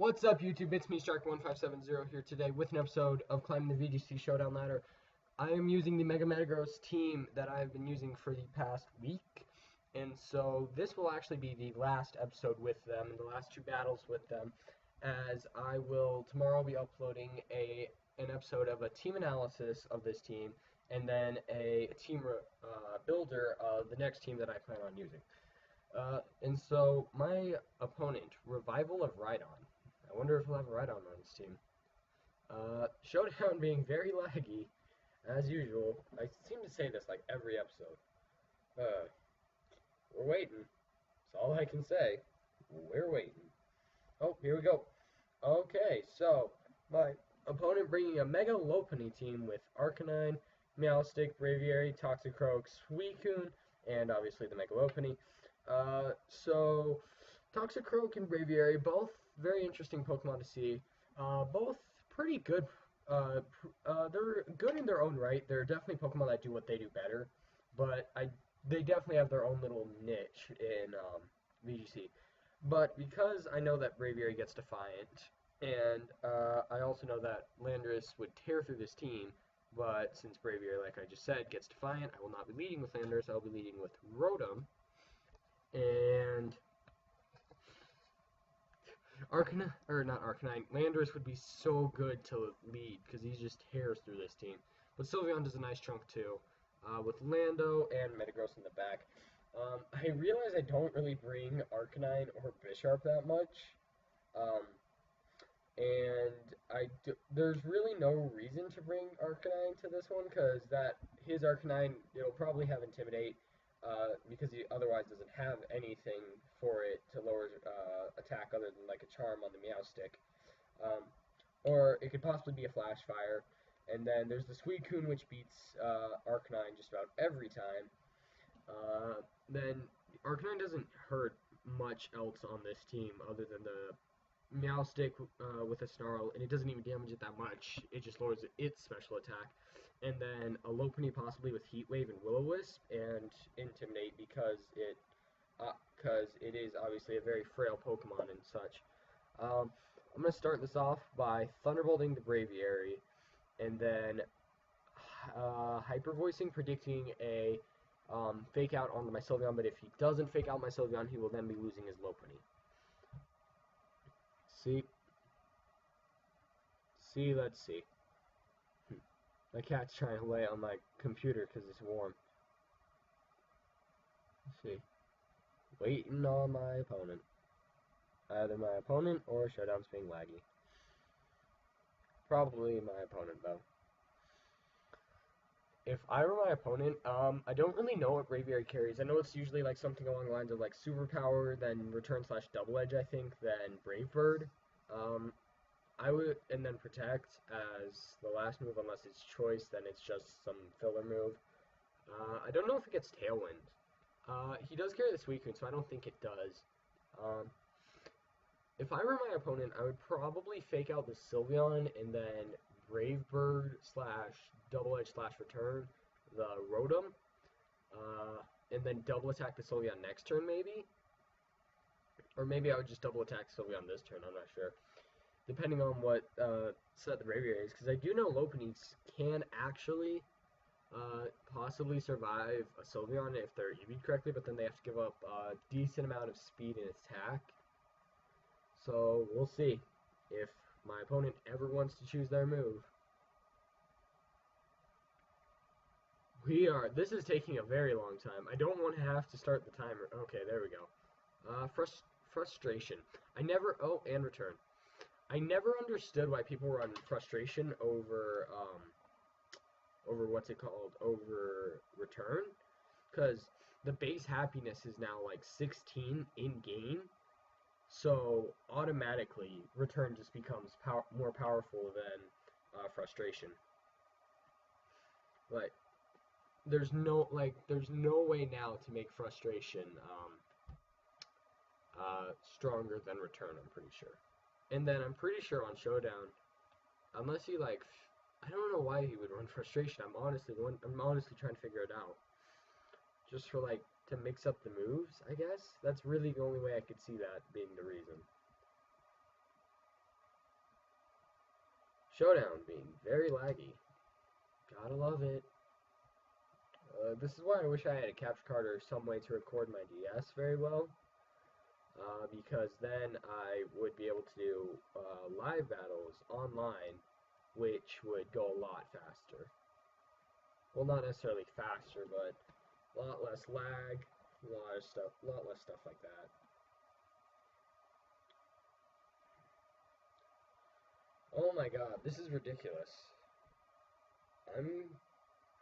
What's up, YouTube? It's me, Shark1570 here today with an episode of Climbing the VGC Showdown ladder. I am using the Mega Metagross team that I've been using for the past week, and so this will actually be the last episode with them, and the last two battles with them, as I will tomorrow be uploading an episode of a team analysis of this team, and then a team builder of the next team that I plan on using. And so my opponent, Revival of Rhydon. I wonder if we'll have a Rhydon on this team. Showdown being very laggy, as usual. I seem to say this like every episode. We're waiting. That's all I can say. We're waiting. Oh, here we go. Okay, so my opponent bringing a Mega Lopunny team with Arcanine, Meowstic, Braviary, Toxicroak, Suicune, and obviously the Mega Lopunny. So Toxicroak and Braviary, both very interesting Pokemon to see. Both pretty good. They're good in their own right. They're definitely Pokemon that do what they do better, but they definitely have their own little niche in VGC. But because I know that Braviary gets Defiant, and I also know that Landorus would tear through this team, but since Braviary, like I just said, gets Defiant, I will not be leading with Landorus. I will be leading with Rotom. And Landorus would be so good to lead because he just tears through this team. But Sylveon does a nice chunk too, with Lando and Metagross in the back. I realize I don't really bring Arcanine or Bisharp that much, and there's really no reason to bring Arcanine to this one because his Arcanine, it'll probably have Intimidate. Because he otherwise doesn't have anything for it to lower attack other than like a charm on the Meowstic. Or it could possibly be a Flash Fire. And then there's the Suicune, which beats Arcanine just about every time. Then Arcanine doesn't hurt much else on this team other than the Meowstic with a Snarl, and it doesn't even damage it that much. It just lowers its special attack. And then a Lopunny possibly with Heat Wave and Will-O-Wisp and Intimidate because it is obviously a very frail Pokemon and such. I'm going to start this off by Thunderbolting the Braviary, and then Hyper Voicing, predicting a Fake Out on my Sylveon, but if he doesn't Fake Out my Sylveon, he will then be losing his Lopunny. Let's see. My cat's trying to lay on my computer because it's warm. Let's see. Waiting on my opponent. Either my opponent or Showdown's being laggy. Probably my opponent, though. If I were my opponent, I don't really know what Braviary carries. I know it's usually like something along the lines of like Superpower, then Return/Double Edge, I think, then Brave Bird. I would, and then Protect as the last move, unless it's Choice, then it's just some filler move. I don't know if it gets Tailwind. He does carry the Suicune, so I don't think it does. If I were my opponent, I would probably Fake Out the Sylveon and then Brave Bird / Double Edge / Return the Rotom, and then double attack the Sylveon next turn maybe. Or maybe I would just double attack Sylveon this turn, I'm not sure. Depending on what set the Braviary is, because I do know Lopunnies can actually possibly survive a Sylveon if they're EV'd correctly, but then they have to give up a decent amount of speed and attack. So we'll see if my opponent ever wants to choose their move. This is taking a very long time. I don't want to have to start the timer. Okay, there we go. Frustration. And Return. I never understood why people were on Frustration over Return, because the base happiness is now like 16 in game, so automatically Return just becomes more powerful than Frustration. But there's no way now to make Frustration stronger than Return, I'm pretty sure. And then I'm pretty sure on Showdown, unless he I don't know why he would run Frustration. I'm honestly trying to figure it out. Just for to mix up the moves, I guess. That's really the only way I could see that being the reason. Showdown being very laggy. Gotta love it. This is why I wish I had a capture card or some way to record my DS very well. Because then I would be able to do live battles online, which would go a lot faster. Well, not necessarily faster, but a lot less lag, a lot less stuff like that. Oh my god, this is ridiculous. I'm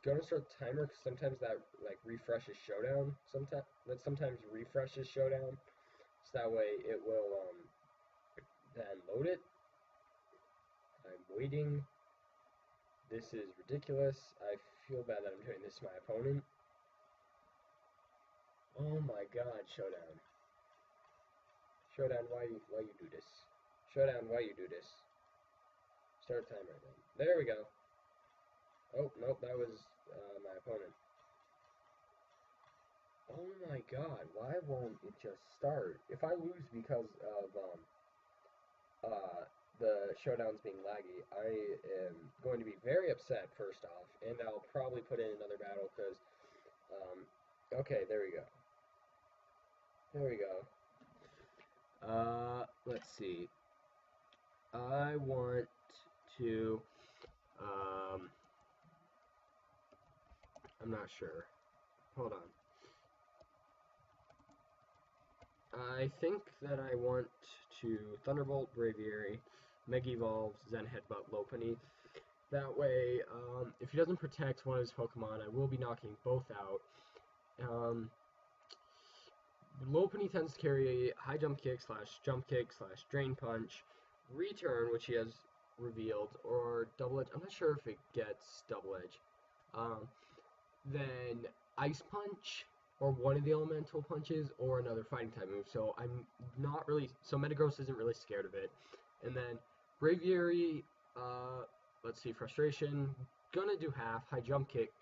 gonna start the timer because sometimes that like refreshes Showdown. Sometimes refreshes Showdown, so that way it will then load it. I'm waiting. This is ridiculous. I feel bad that I'm doing this to my opponent. Oh my god, Showdown. Showdown, why you do this? Showdown, why you do this? Start timer then. There we go. Oh, nope, that was my opponent. Oh my god, why won't it just start? If I lose because of the Showdown's being laggy, I am going to be very upset first off, and I'll probably put in another battle because, okay, there we go. There we go. Let's see. I want to, I'm not sure. Hold on. I think that I want to Thunderbolt, Braviary, Mega Evolve, Zen Headbutt, Lopunny. That way, if he doesn't protect one of his Pokemon, I will be knocking both out. Lopunny tends to carry high jump kick / drain punch, return, which he has revealed, or double edge. I'm not sure if it gets double edge. Then ice punch, or one of the elemental punches, or another fighting type move. So I'm not really, so Metagross isn't really scared of it. And then Braviary, let's see, frustration, gonna do half, high jump kick,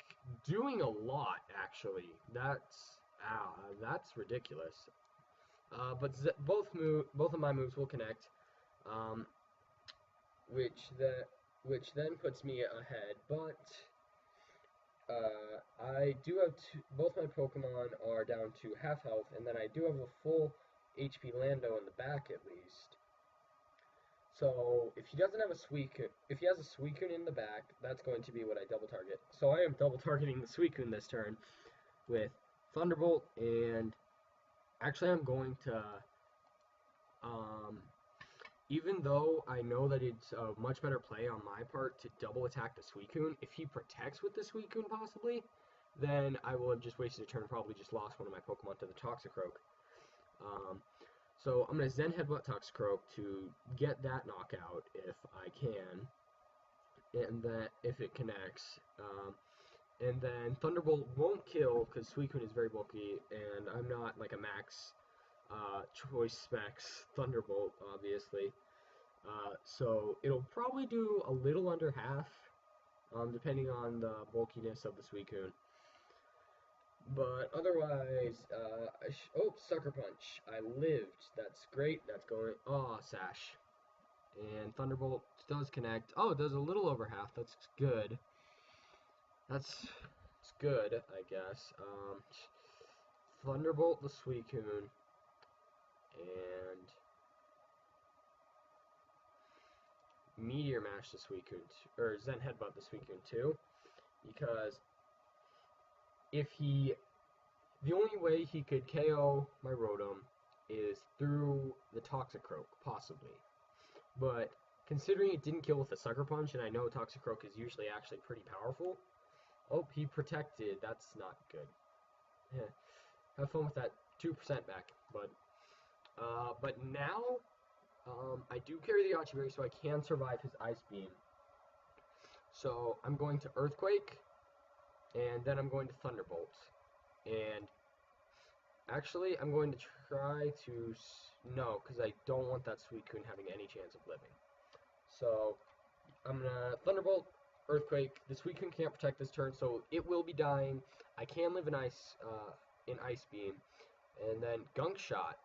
doing a lot actually. That's ridiculous. But both of my moves will connect, which then puts me ahead. But I do have both my Pokemon are down to half health, and then I do have a full HP Lando in the back at least. So if he doesn't have a Suicune, if he has a Suicune in the back, that's going to be what I double target. So I am double targeting the Suicune this turn with Thunderbolt, and actually I'm going to, even though I know that it's a much better play on my part to double attack the Suicune, if he protects with the Suicune possibly, then I will have just wasted a turn and probably just lost one of my Pokemon to the Toxicroak. So I'm going to Zen Headbutt Toxicroak to get that knockout if I can, and that if it connects. And then Thunderbolt won't kill because Suicune is very bulky, and I'm not like a max choice specs Thunderbolt, obviously. So it'll probably do a little under half, depending on the bulkiness of the Suicune. But otherwise, oh, Sucker Punch. I lived. That's great. That's going. Oh, Sash. And Thunderbolt does connect. Oh, it does a little over half. That's good. It's good, I guess. Thunderbolt the Suicune. And Meteor Mash the Suicune, or Zen Headbutt the Suicune too, because the only way he could KO my Rotom is through the Toxicroak, possibly. But considering it didn't kill with a Sucker Punch, and I know Toxicroak is usually actually pretty powerful. Oh, he protected. That's not good. Yeah. Have fun with that 2% back, but now I do carry the Yachiberry, so I can survive his Ice Beam. So I'm going to Earthquake, and then I'm going to Thunderbolt. And actually, I'm going to try to... No, because I don't want that Suicune having any chance of living. So I'm going to Thunderbolt, Earthquake. The Suicune can't protect this turn, so it will be dying. I can live in Ice Beam. And then Gunk Shot,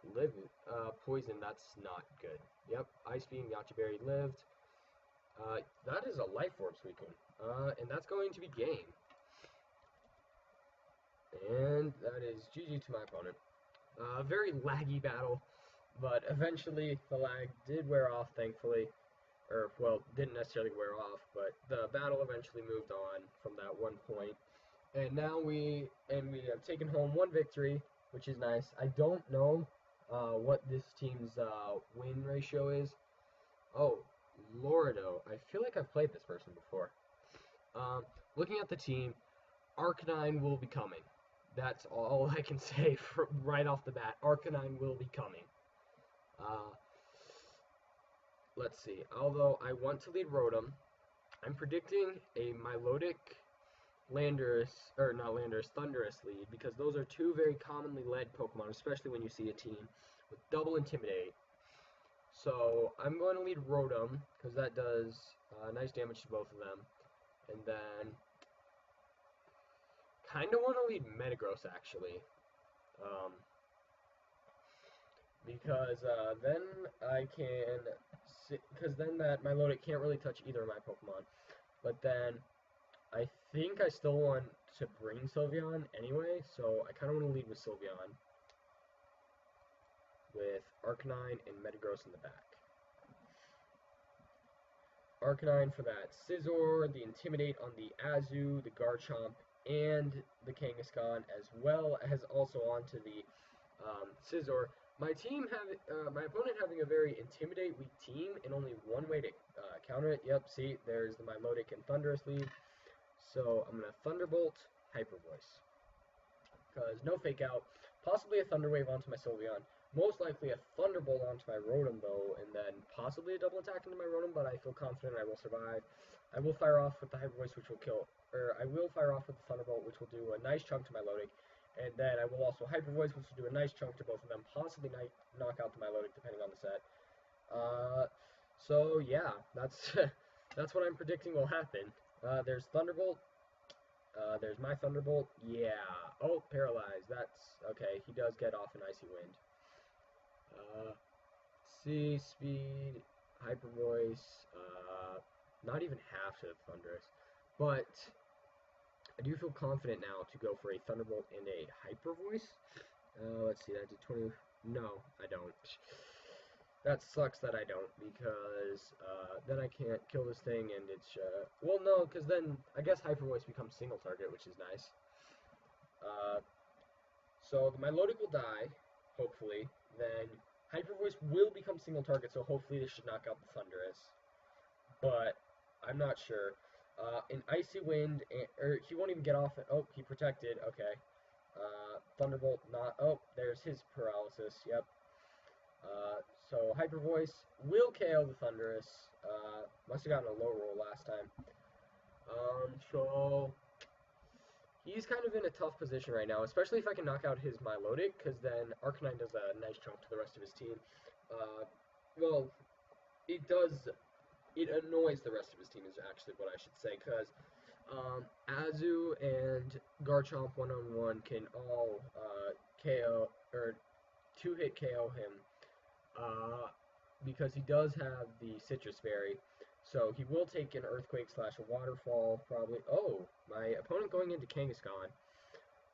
Poison, that's not good. Yep, Ice Beam, Yachiberry lived. That is a Life Orb Suicune. And that's going to be game. And that is GG to my opponent. Very laggy battle, but eventually the lag did wear off, thankfully. Or, well, didn't necessarily wear off, but the battle eventually moved on from that one point. And now we have taken home one victory, which is nice. I don't know what this team's win ratio is. Oh, Lordo. I feel like I've played this person before. Looking at the team, Arcanine will be coming. That's all I can say right off the bat. Arcanine will be coming. Let's see. Although I want to lead Rotom, I'm predicting a Milotic Landorus, or not Landorus, Thundurus lead, because those are two very commonly led Pokemon, especially when you see a team with double Intimidate. So I'm going to lead Rotom, because that does nice damage to both of them. And then, kind of want to lead Metagross, actually. Because then I can, because then that Milotic can't really touch either of my Pokemon. But then I think I still want to bring Sylveon anyway, so I kind of want to lead with Sylveon, with Arcanine and Metagross in the back. Arcanine for that Scizor, the Intimidate on the Azu, the Garchomp, and the Kangaskhan, as well as also onto the Scizor. My opponent having a very Intimidate weak team, and only one way to counter it. Yep, see, there's the Milotic and Thundurus lead. So I'm going to Thunderbolt, Hyper Voice. Because no Fake Out, possibly a Thunder Wave onto my Sylveon. Most likely a Thunderbolt onto my Rotom, though, and then possibly a double attack into my Rotom, but I feel confident I will survive. I will fire off with the Hyper Voice, which will kill, or I will fire off with the Thunderbolt, which will do a nice chunk to my Milotic, and then I will also Hyper Voice, which will do a nice chunk to both of them, possibly knock out the Milotic, depending on the set. So yeah, that's that's what I'm predicting will happen. There's Thunderbolt. There's my Thunderbolt. Yeah. Oh, Paralyzed. That's okay. He does get off an Icy Wind. C, Speed, Hyper Voice. Not even half to the Thundurus. But I do feel confident now to go for a Thunderbolt and a Hyper Voice. Let's see. That did 20. No, I don't. That sucks that I don't, because then I can't kill this thing, and it's, well, no, because then I guess Hyper Voice becomes single target, which is nice. So the Milotic will die, hopefully, then Hyper Voice will become single target, so hopefully this should knock out the Thundurus, but I'm not sure. An Icy Wind, or he won't even get off, oh, he protected, okay. Thunderbolt, not, oh, there's his Paralysis, yep. So Hyper Voice will KO the Thundurus. Must have gotten a low roll last time. So he's kind of in a tough position right now, especially if I can knock out his Milotic, because then Arcanine does a nice chunk to the rest of his team. Well, it annoys the rest of his team is actually what I should say, because Azu and Garchomp one-on-one can all KO, or two-hit KO him. Because he does have the Citrus Berry, so he will take an Earthquake / a Waterfall, probably. Oh, my opponent going into Kangaskhan.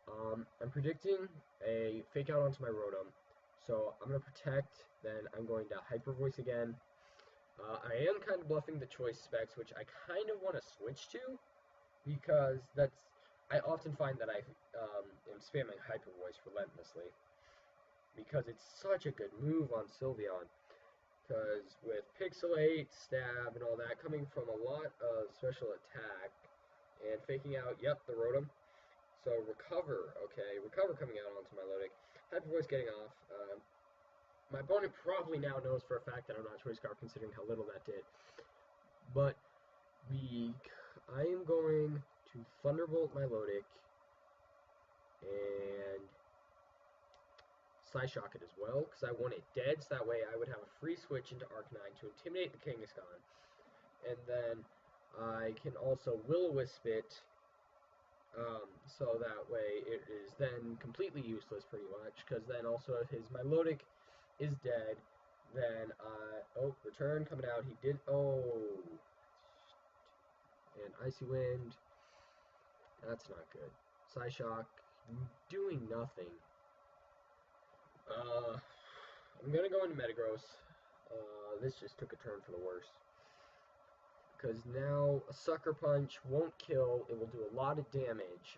I'm predicting a Fake Out onto my Rotom, so I'm going to Protect, then I'm going to Hyper Voice again. I am kind of bluffing the choice specs, which I kind of want to switch to, because I often find that I am spamming Hyper Voice relentlessly, because it's such a good move on Sylveon. Because with Pixelate, Stab, and all that, coming from a lot of special attack, and faking out, yep, the Rotom. So Recover, okay, Recover coming out onto Milotic. Hyper Voice getting off. My opponent probably now knows for a fact that I'm not Choice Scarf, considering how little that did. But I am going to Thunderbolt Milotic, and Psyshock it as well, because I want it dead, so that way I would have a free switch into Arcanine to intimidate the Kangaskhan. And then I can also Will-O-Wisp it, so that way it is then completely useless pretty much, because then also if his Milotic is dead, then, oh, Return coming out, he did, oh, and Icy Wind. That's not good. Psyshock, doing nothing. I'm gonna go into Metagross. This just took a turn for the worse. Because now a Sucker Punch won't kill, it will do a lot of damage.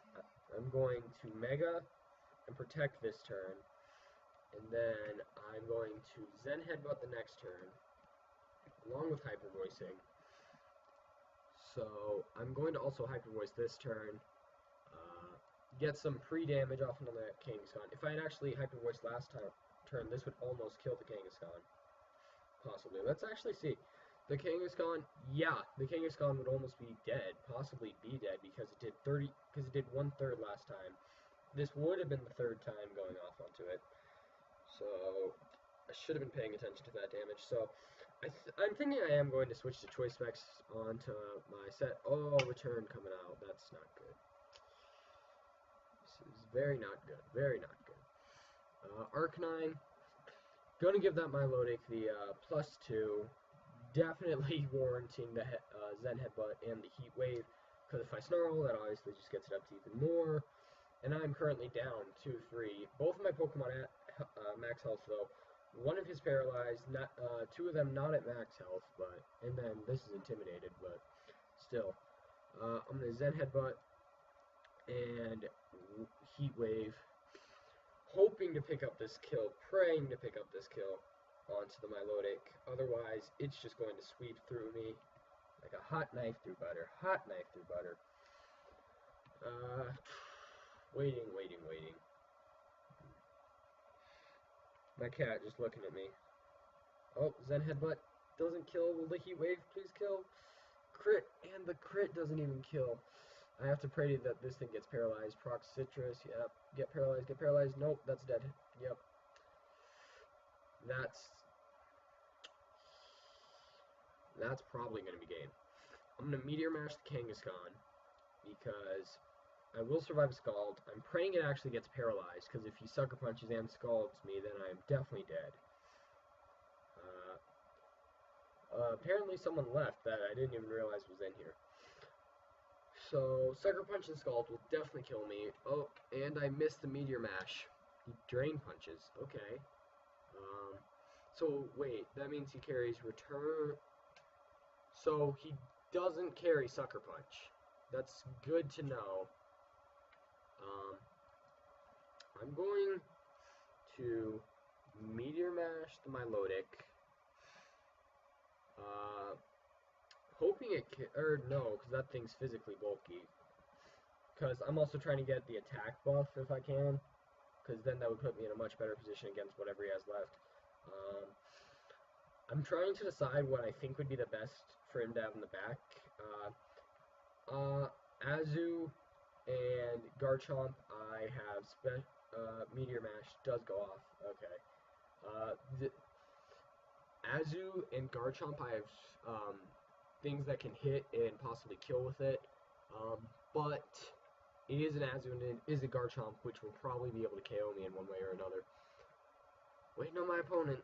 I'm going to Mega and Protect this turn. And then I'm going to Zen Headbutt the next turn, along with Hyper Voicing. So I'm going to also Hyper Voice this turn, get some pre-damage off into that Kangaskhan. If I had actually Hyper Voiced last turn, this would almost kill the Kangaskhan. Possibly. Let's actually see. The Kangaskhan, yeah, the Kangaskhan would almost be dead, possibly be dead, because it did 1/3 last time. This would have been the 3rd time going off onto it. So I should have been paying attention to that damage. So I'm thinking I am going to switch to Choice Specs onto my set. Oh, return coming out. That's not good. This is very not good. Very not good. Arcanine. Going to give that Milotic the +2. Definitely warranting the Zen Headbutt and the Heat Wave. Because if I Snarl, that obviously just gets it up to even more. And I'm currently down 2-3. Both of my Pokemon at max health, though. One of his paralyzed, not, 2 of them not at max health, and then this is intimidated, but still. I'm going to Zen Headbutt and Heat Wave, hoping to pick up this kill, praying to pick up this kill onto the Milotic. Otherwise, it's just going to sweep through me like a hot knife through butter. Hot knife through butter. Waiting. My cat just looking at me. Oh, Zen Headbutt doesn't kill. Will the Heat Wave please kill? Crit, and the crit doesn't even kill. I have to pray that this thing gets paralyzed. Proc Citrus, yep. Get paralyzed. Nope, that's dead. Yep. That's probably going to be game. I'm going to Meteor Mash the Kangaskhan because I will survive a Scald. I'm praying it actually gets paralyzed, because if he Sucker Punches and Scalds me, then I'm definitely dead. Apparently someone left that I didn't even realize was in here. So, Sucker Punch and Scald will definitely kill me. Oh, and I missed the Meteor Mash. He Drain Punches. Okay. So, wait, that means he carries Return. So, he doesn't carry Sucker Punch. That's good to know. I'm going to Meteor Mash the Milotic. Hoping it no, because that thing's physically bulky. Because I'm also trying to get the attack buff if I can. Because then that would put me in a much better position against whatever he has left. I'm trying to decide what I think would be the best for him to have in the back. Azu and Garchomp, I have Meteor Mash does go off. Okay. Azu and Garchomp, I have things that can hit and possibly kill with it. But it is an Azu and it is a Garchomp, which will probably be able to KO me in one way or another. Waiting on my opponent.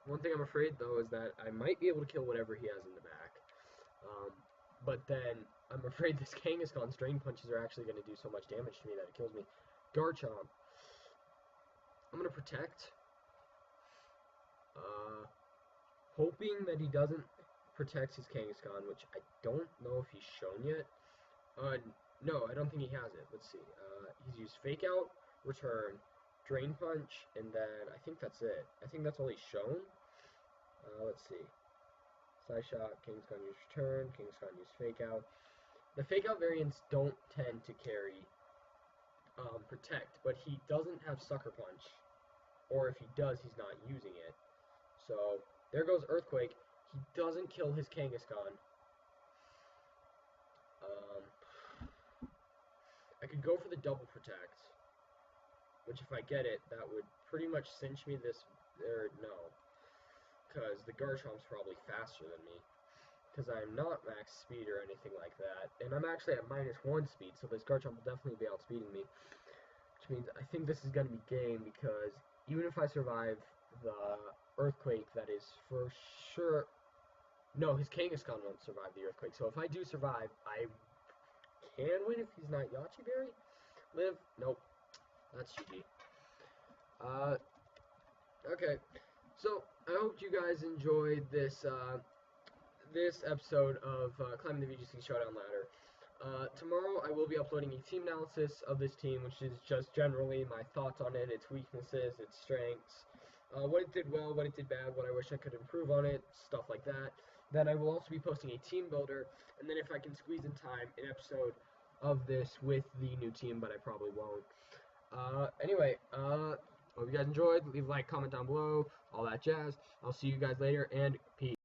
One thing I'm afraid, though, is that I might be able to kill whatever he has in the back. But then I'm afraid this Kangaskhan's Drain Punches are actually going to do so much damage to me that it kills me. Garchomp. I'm going to Protect. Hoping that he doesn't protect his Kangaskhan, which I don't know if he's shown yet. No, I don't think he has it. Let's see. He's used Fake Out, Return, Drain Punch, and then I think that's it. I think that's all he's shown. Let's see. Psyshock, Kangaskhan use Return, Kangaskhan use Fake Out. The Fake Out variants don't tend to carry Protect, but he doesn't have Sucker Punch. Or if he does, he's not using it. So, there goes Earthquake. He doesn't kill his Kangaskhan. I could go for the double Protect, which if I get it, that would pretty much cinch me this, no. Because the Garchomp's probably faster than me. Because I'm not max speed or anything like that. And I'm actually at -1 speed, so this Garchomp will definitely be outspeeding me. Which means I think this is going to be game, because even if I survive the Earthquake, that is for sure. No, his Kangaskhan won't survive the earthquake. So if I do survive, I can win if he's not Yachi Berry. Live? Nope. That's GG. Okay. So I hope you guys enjoyed this episode of Climbing the VGC Showdown Ladder. Tomorrow I will be uploading a team analysis of this team, which is just generally my thoughts on it, its weaknesses, its strengths, what it did well, what it did bad, what I wish I could improve on it, stuff like that. Then I will also be posting a team builder, and then if I can squeeze in time, an episode of this with the new team, but I probably won't. Anyway, hope you guys enjoyed. Leave a like, comment down below, all that jazz. I'll see you guys later, and peace.